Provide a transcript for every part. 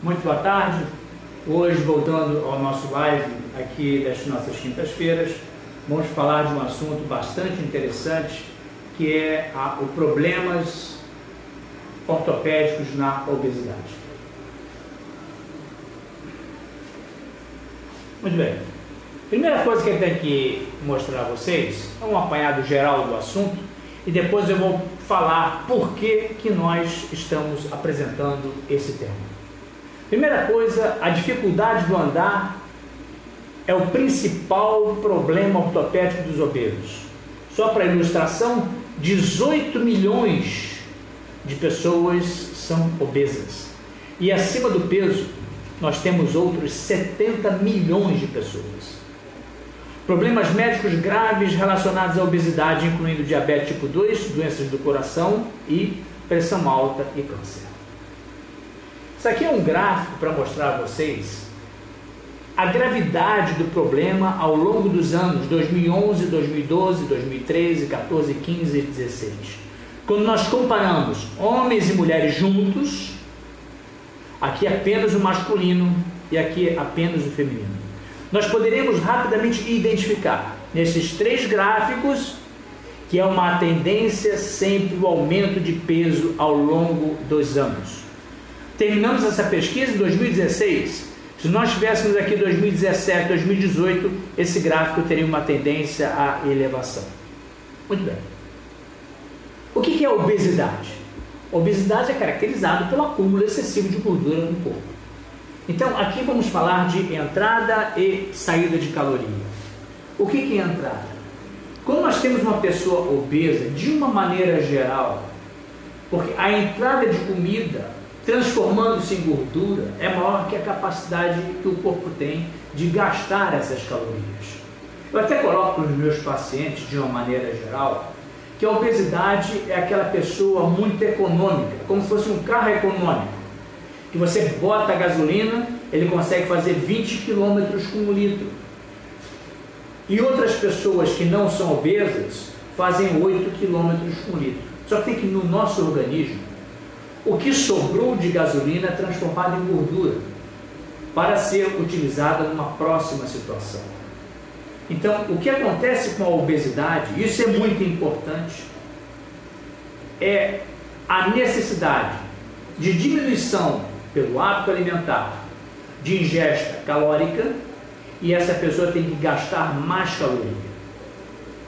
Muito boa tarde. Hoje, voltando ao nosso live aqui das nossas quintas-feiras, vamos falar de um assunto bastante interessante, que é os problemas ortopédicos na obesidade. Muito bem. Primeira coisa que eu tenho que mostrar a vocês é um apanhado geral do assunto e depois eu vou falar por que nós estamos apresentando esse tema. Primeira coisa, a dificuldade do andar é o principal problema ortopédico dos obesos. Só para ilustração, 18 milhões de pessoas são obesas. E acima do peso, nós temos outros 70 milhões de pessoas. Problemas médicos graves relacionados à obesidade, incluindo diabetes tipo 2, doenças do coração e pressão alta e câncer. Isso aqui é um gráfico para mostrar a vocês a gravidade do problema ao longo dos anos 2011, 2012, 2013, 14, 15 e 16. Quando nós comparamos homens e mulheres juntos, aqui apenas o masculino e aqui apenas o feminino. Nós poderemos rapidamente identificar nesses três gráficos que é uma tendência sempre o aumento de peso ao longo dos anos. Terminamos essa pesquisa em 2016. Se nós tivéssemos aqui 2017, 2018, esse gráfico teria uma tendência à elevação. Muito bem. O que é obesidade? A obesidade é caracterizada pelo acúmulo excessivo de gordura no corpo. Então, aqui vamos falar de entrada e saída de caloria. O que é entrada? Quando nós temos uma pessoa obesa, de uma maneira geral, porque a entrada de comida transformando-se em gordura é maior que a capacidade que o corpo tem de gastar essas calorias. Eu até coloco para os meus pacientes, de uma maneira geral, que a obesidade é aquela pessoa muito econômica, como se fosse um carro econômico, que você bota a gasolina, ele consegue fazer 20 km com 1 litro. E outras pessoas que não são obesas fazem 8 km com 1 litro. Só que tem que no nosso organismo, o que sobrou de gasolina é transformado em gordura para ser utilizada numa próxima situação. Então, o que acontece com a obesidade, isso é muito importante, é a necessidade de diminuição pelo hábito alimentar, de ingesta calórica, e essa pessoa tem que gastar mais caloria,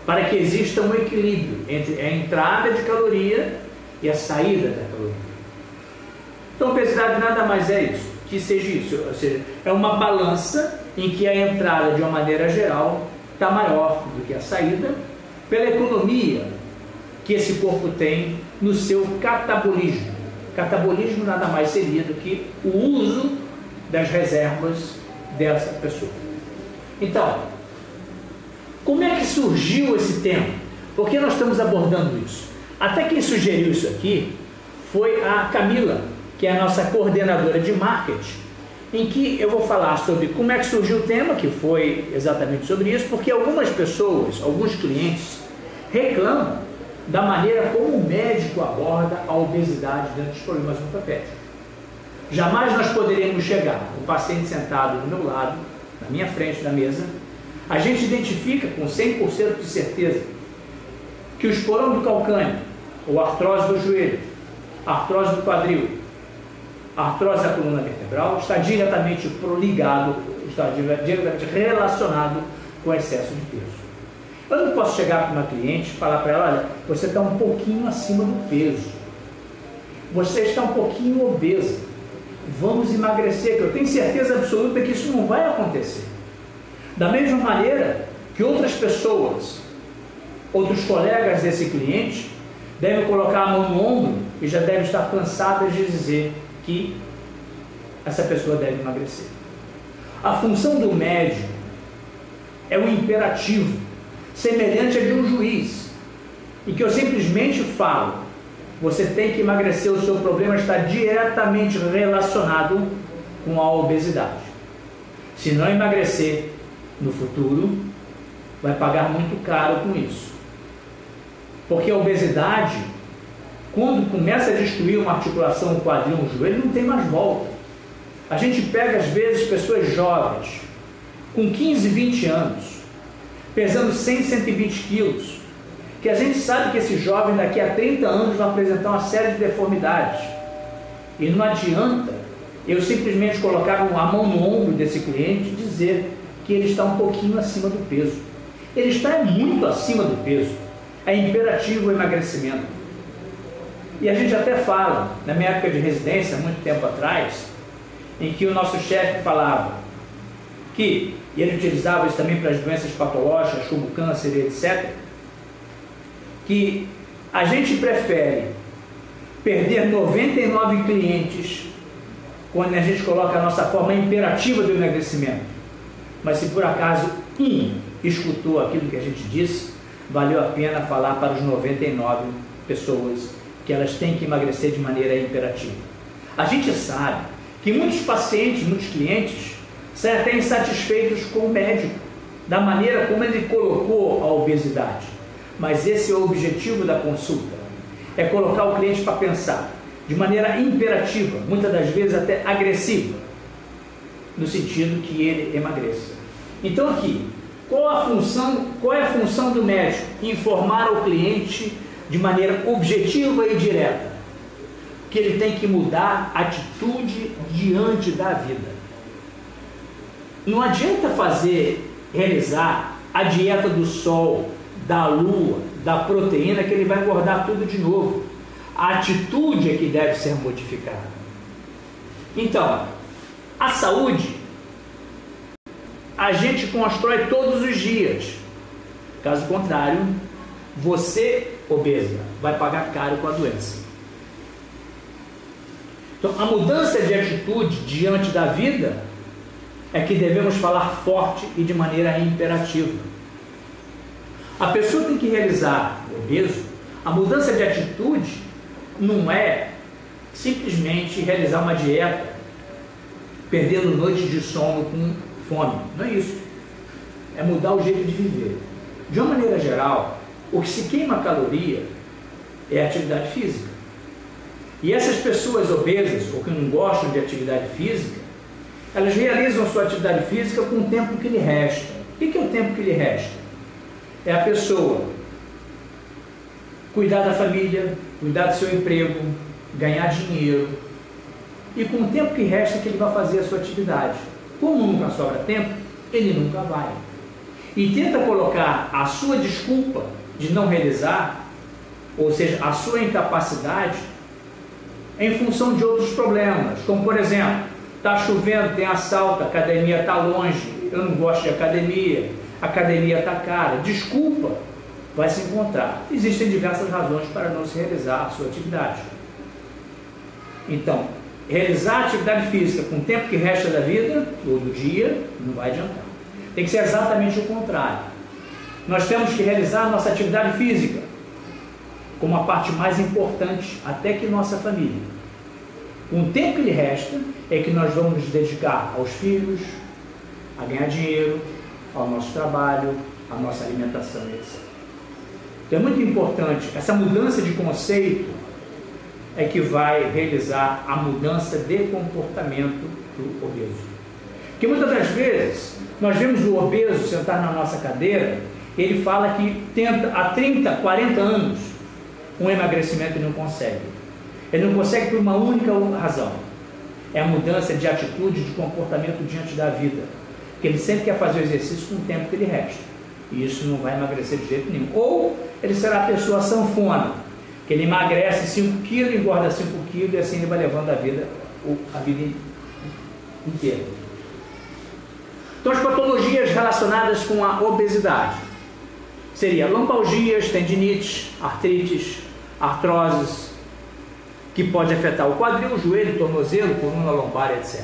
para que exista um equilíbrio entre a entrada de caloria e a saída da caloria. Então, a obesidade nada mais é isso, que seja isso, ou seja, é uma balança em que a entrada, de uma maneira geral, está maior do que a saída, pela economia que esse corpo tem no seu catabolismo. Catabolismo nada mais seria do que o uso das reservas dessa pessoa. Então, como é que surgiu esse tema? Por que nós estamos abordando isso? Até quem sugeriu isso aqui foi a Camila, que é a nossa coordenadora de marketing, em que eu vou falar sobre como é que surgiu o tema, que foi exatamente sobre isso, porque algumas pessoas, alguns clientes, reclamam da maneira como o médico aborda a obesidade dentro dos problemas ortopédicos. Jamais nós poderíamos chegar, o paciente sentado do meu lado, na minha frente da mesa, a gente identifica com 100% de certeza que o esporão do calcâneo, ou artrose do joelho, artrose do quadril, a artrose da coluna vertebral está diretamente ligado, está diretamente relacionado com o excesso de peso. Eu não posso chegar para uma cliente e falar para ela, olha, você está um pouquinho acima do peso, você está um pouquinho obesa, vamos emagrecer, que eu tenho certeza absoluta que isso não vai acontecer. Da mesma maneira que outras pessoas, outros colegas desse cliente, devem colocar a mão no ombro e já devem estar cansadas de dizer que essa pessoa deve emagrecer. A função do médico é um imperativo, semelhante a de um juiz, e que eu simplesmente falo, você tem que emagrecer, o seu problema está diretamente relacionado com a obesidade. Se não emagrecer no futuro, vai pagar muito caro com isso. Porque a obesidade, quando começa a destruir uma articulação, um quadril, um joelho, não tem mais volta. A gente pega às vezes pessoas jovens, com 15, 20 anos, pesando 100, 120 quilos, que a gente sabe que esse jovem daqui a 30 anos vai apresentar uma série de deformidades. E não adianta eu simplesmente colocar a mão no ombro desse cliente e dizer que ele está um pouquinho acima do peso. Ele está muito acima do peso. É imperativo o emagrecimento. E a gente até fala, na minha época de residência, muito tempo atrás, em que o nosso chefe falava que, e ele utilizava isso também para as doenças patológicas, chumbo, câncer, etc., que a gente prefere perder 99 clientes quando a gente coloca a nossa forma imperativa do emagrecimento. Mas se por acaso um escutou aquilo que a gente disse, valeu a pena falar para os 99 pessoas que elas têm que emagrecer de maneira imperativa. A gente sabe que muitos pacientes, muitos clientes, saem até insatisfeitos com o médico, da maneira como ele colocou a obesidade. Mas esse é o objetivo da consulta, é colocar o cliente para pensar de maneira imperativa, muitas das vezes até agressiva, no sentido que ele emagreça. Então aqui, qual é a função do médico? Informar o cliente de maneira objetiva e direta que ele tem que mudar a atitude diante da vida. Não adianta realizar a dieta do sol, da lua, da proteína, que ele vai engordar tudo de novo. A atitude é que deve ser modificada. Então, a saúde a gente constrói todos os dias. Caso contrário, você, obesa, vai pagar caro com a doença. Então, a mudança de atitude diante da vida é que devemos falar forte e de maneira imperativa. A pessoa tem que realizar, obeso, a mudança de atitude não é simplesmente realizar uma dieta, perdendo noites de sono com fome. Não é isso. É mudar o jeito de viver. De uma maneira geral, o que se queima caloria é a atividade física. E essas pessoas obesas, ou que não gostam de atividade física, elas realizam sua atividade física com o tempo que lhe resta. O que é o tempo que lhe resta? É a pessoa cuidar da família, cuidar do seu emprego, ganhar dinheiro, e com o tempo que resta que ele vai fazer a sua atividade. Como nunca sobra tempo, ele nunca vai. E tenta colocar a sua desculpa de não realizar, ou seja, a sua incapacidade, em função de outros problemas, como por exemplo, está chovendo, tem assalto, a academia está longe, eu não gosto de academia, a academia está cara. Desculpa vai se encontrar. Existem diversas razões para não se realizar a sua atividade. Então, realizar a atividade física com o tempo que resta da vida, todo dia, não vai adiantar. Tem que ser exatamente o contrário. Nós temos que realizar a nossa atividade física como a parte mais importante, até que nossa família. Com o tempo que lhe resta, é que nós vamos nos dedicar aos filhos, a ganhar dinheiro, ao nosso trabalho, à nossa alimentação, etc. Então é muito importante, essa mudança de conceito é que vai realizar a mudança de comportamento do obeso. Porque muitas das vezes, nós vemos o obeso sentar na nossa cadeira, ele fala que tenta há 30, 40 anos um emagrecimento e não consegue. Ele não consegue por uma única razão. É a mudança de atitude, de comportamento diante da vida. Porque ele sempre quer fazer o exercício com o tempo que lhe resta. E isso não vai emagrecer de jeito nenhum. Ou ele será a pessoa sanfona, que ele emagrece 5 quilos, engorda 5 quilos e assim ele vai levando a vida inteira. Então, as patologias relacionadas com a obesidade seria lombalgias, tendinites, artrites, artroses, que pode afetar o quadril, o joelho, o tornozelo, coluna lombar, etc.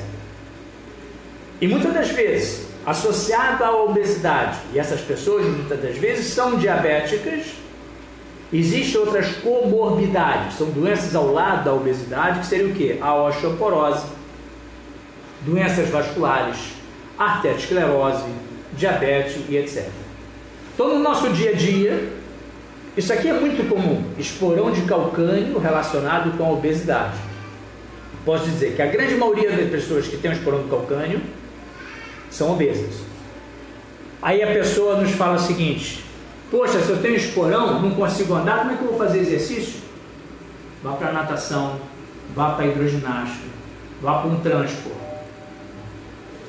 E muitas das vezes, associado à obesidade, e essas pessoas muitas das vezes são diabéticas, existem outras comorbidades, são doenças ao lado da obesidade, que seria o quê? A osteoporose, doenças vasculares, arteriosclerose, diabetes e etc. Então, no nosso dia a dia, isso aqui é muito comum, esporão de calcânio relacionado com a obesidade. posso dizer que a grande maioria das pessoas que têm um esporão do calcâneo são obesas. Aí a pessoa nos fala o seguinte: poxa, se eu tenho esporão, não consigo andar, como é que eu vou fazer exercício? Vá para a natação, vá para a hidroginástica, vá para um transporte.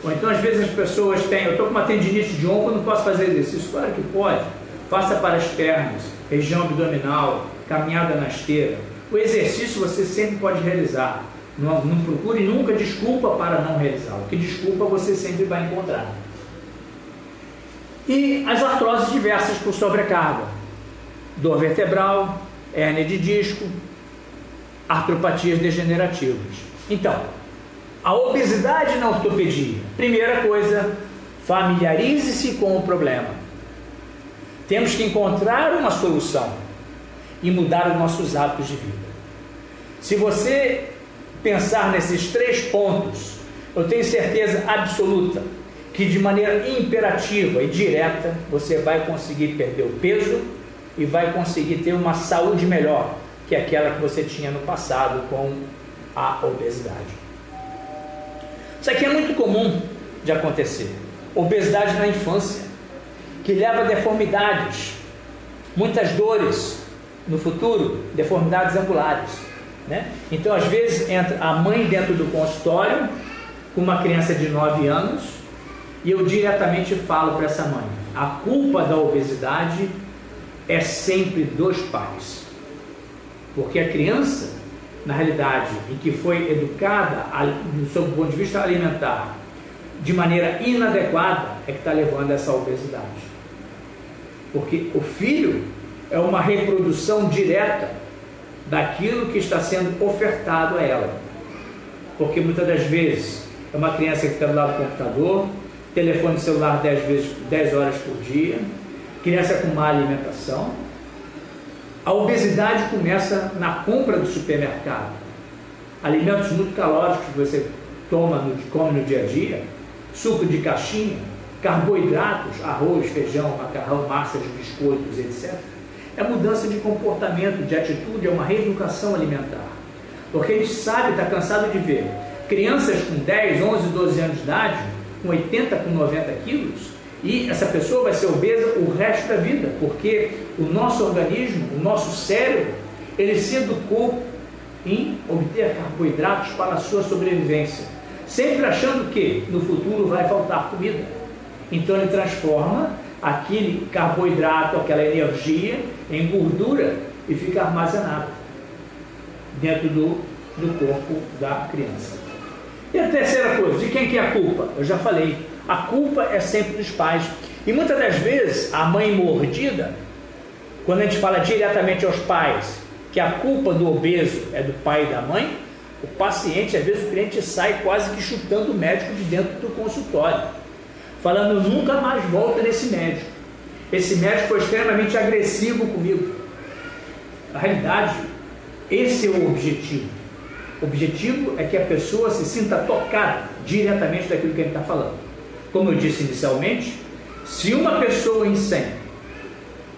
Ou então às vezes as pessoas têm, eu estou com uma tendinite de ombro, não posso fazer exercício. Claro que pode. Faça para as pernas, região abdominal, caminhada na esteira. O exercício você sempre pode realizar. Não procure nunca desculpa para não realizá-lo, que desculpa você sempre vai encontrar. E as artroses diversas por sobrecarga, dor vertebral, hérnia de disco, artropatias degenerativas. Então, a obesidade na ortopedia. Primeira coisa, familiarize-se com o problema. Temos que encontrar uma solução e mudar os nossos hábitos de vida. Se você pensar nesses 3 pontos, eu tenho certeza absoluta que de maneira imperativa e direta você vai conseguir perder o peso e vai conseguir ter uma saúde melhor que aquela que você tinha no passado com a obesidade. Isso aqui é muito comum de acontecer. Obesidade na infância, que leva a deformidades, muitas dores no futuro, deformidades angulares, né? Então às vezes entra a mãe dentro do consultório com uma criança de 9 anos e eu diretamente falo para essa mãe: a culpa da obesidade é sempre dos pais, porque a criança, na realidade, em que foi educada sob o ponto de vista alimentar de maneira inadequada, é que está levando a essa obesidade. Porque o filho é uma reprodução direta daquilo que está sendo ofertado a ela. Porque muitas das vezes é uma criança que está do lado do computador, telefone celular 10 horas por dia, criança com má alimentação. A obesidade começa na compra do supermercado. Alimentos muito calóricos que você come no dia a dia, suco de caixinha, carboidratos, arroz, feijão, macarrão, massas, biscoitos, etc. É mudança de comportamento, de atitude, é uma reeducação alimentar. Porque a gente sabe, está cansado de ver crianças com 10, 11, 12 anos de idade, com 80, com 90 quilos, e essa pessoa vai ser obesa o resto da vida, porque o nosso organismo, o nosso cérebro, ele se educou em obter carboidratos para a sua sobrevivência, sempre achando que no futuro vai faltar comida. Então ele transforma aquele carboidrato, aquela energia, em gordura e fica armazenado dentro do corpo da criança. E a terceira coisa, de quem que é a culpa? Eu já falei, a culpa é sempre dos pais. E muitas das vezes a mãe mordida, quando a gente fala diretamente aos pais que a culpa do obeso é do pai e da mãe, o paciente, às vezes o cliente sai quase que chutando o médico de dentro do consultório, falando: nunca mais volta nesse médico. Esse médico foi extremamente agressivo comigo. Na realidade, esse é o objetivo. O objetivo é que a pessoa se sinta tocada diretamente daquilo que ele está falando. Como eu disse inicialmente, se uma pessoa em 100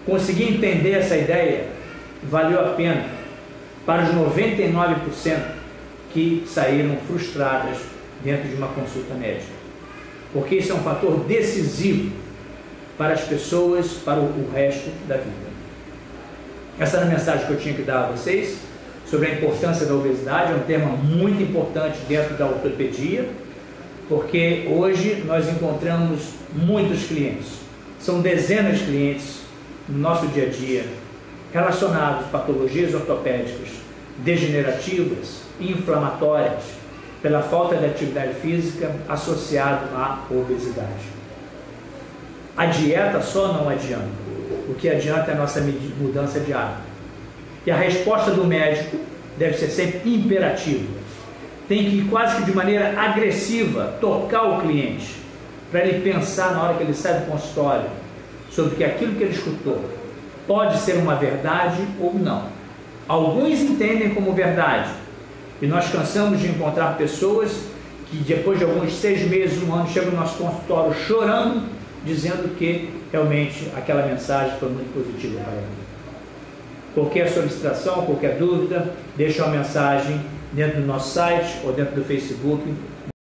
conseguir entender essa ideia, valeu a pena para os 99% que saíram frustradas dentro de uma consulta médica. Porque isso é um fator decisivo para as pessoas, para o resto da vida. Essa era a mensagem que eu tinha que dar a vocês sobre a importância da obesidade. É um tema muito importante dentro da ortopedia, porque hoje nós encontramos muitos clientes, são dezenas de clientes no nosso dia a dia, relacionados a patologias ortopédicas degenerativas, inflamatórias, pela falta de atividade física associado à obesidade. A dieta só não adianta. O que adianta é a nossa mudança de hábito. E a resposta do médico deve ser sempre imperativa. Tem que, quase que de maneira agressiva, tocar o cliente, para ele pensar na hora que ele sai do consultório, sobre que aquilo que ele escutou pode ser uma verdade ou não. Alguns entendem como verdade, e nós cansamos de encontrar pessoas que depois de alguns 6 meses, 1 ano, chegam no nosso consultório chorando, dizendo que realmente aquela mensagem foi muito positiva para ele. Qualquer solicitação, qualquer dúvida, deixa uma mensagem dentro do nosso site ou dentro do Facebook.